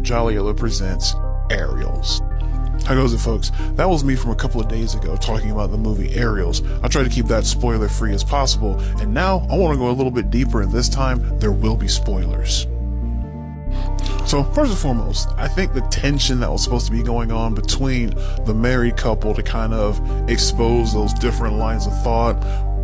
Jolly Yellow presents Aerials. How goes it, folks? That was me from a couple of days ago talking about the movie Aerials. I try to keep that spoiler free as possible, and now I want to go a little bit deeper, and this time there will be spoilers. So first and foremost, I think the tension that was supposed to be going on between the married couple to kind of expose those different lines of thought,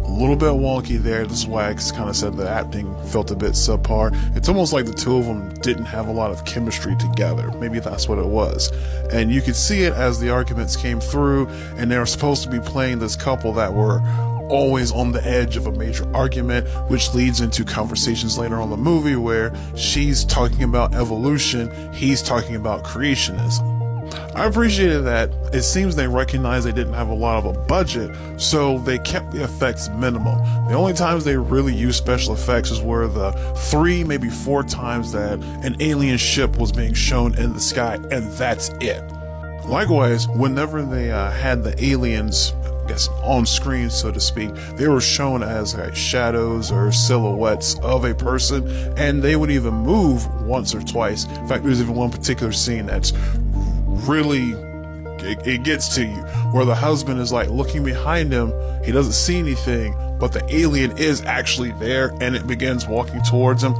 a little bit wonky there. This is why I kind of said the acting felt a bit subpar. It's almost like the two of them didn't have a lot of chemistry together. Maybe that's what it was. And you could see it as the arguments came through, and they were supposed to be playing this couple that were always on the edge of a major argument, which leads into conversations later on in the movie where she's talking about evolution, he's talking about creationism. I appreciated that. It seems they recognized they didn't have a lot of a budget, so they kept the effects minimal. The only times they really used special effects is where the 3, maybe 4 times that an alien ship was being shown in the sky, and that's it. Likewise, whenever they had the aliens, I guess, on screen, so to speak, they were shown as like shadows or silhouettes of a person, and they would even move once or twice. In fact, there's even one particular scene that's really, it gets to you, where the husband is like looking behind him, he doesn't see anything, but the alien is actually there, and it begins walking towards him.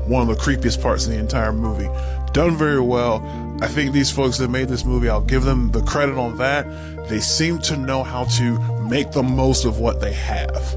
One of the creepiest parts in the entire movie. Done very well. I think these folks that made this movie, I'll give them the credit on that. They seem to know how to make the most of what they have.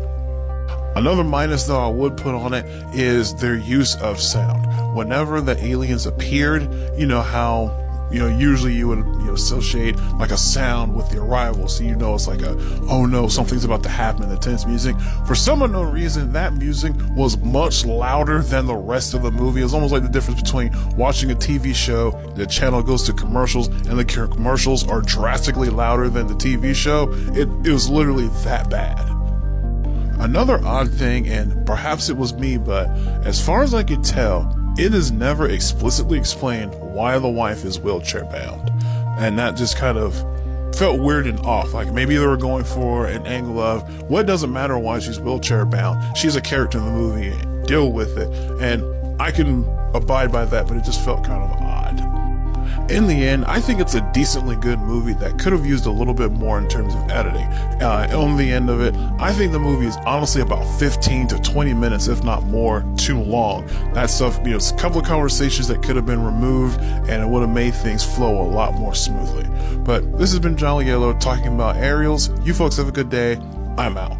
Another minus, though, I would put on it is their use of sound. Whenever the aliens appeared, you know how, usually you would, associate like a sound with the arrival. So, it's like oh no, something's about to happen, the tense music. For some unknown reason, that music was much louder than the rest of the movie. It was almost like the difference between watching a TV show, the channel goes to commercials, and the commercials are drastically louder than the TV show. It was literally that bad. Another odd thing, and perhaps it was me, but as far as I could tell, it is never explicitly explained why the wife is wheelchair bound. And that just kind of felt weird and off. Like maybe they were going for an angle of, well, it doesn't matter why she's wheelchair bound. She's a character in the movie. Deal with it. And I can abide by that, but it just felt kind of odd. In the end, I think it's a decently good movie that could have used a little bit more in terms of editing. On the end of it, I think the movie is honestly about 15 to 20 minutes, if not more, too long. That stuff, it's a couple of conversations that could have been removed, and it would have made things flow a lot more smoothly. But this has been Jolly Yellow talking about Aerials. You folks have a good day. I'm out.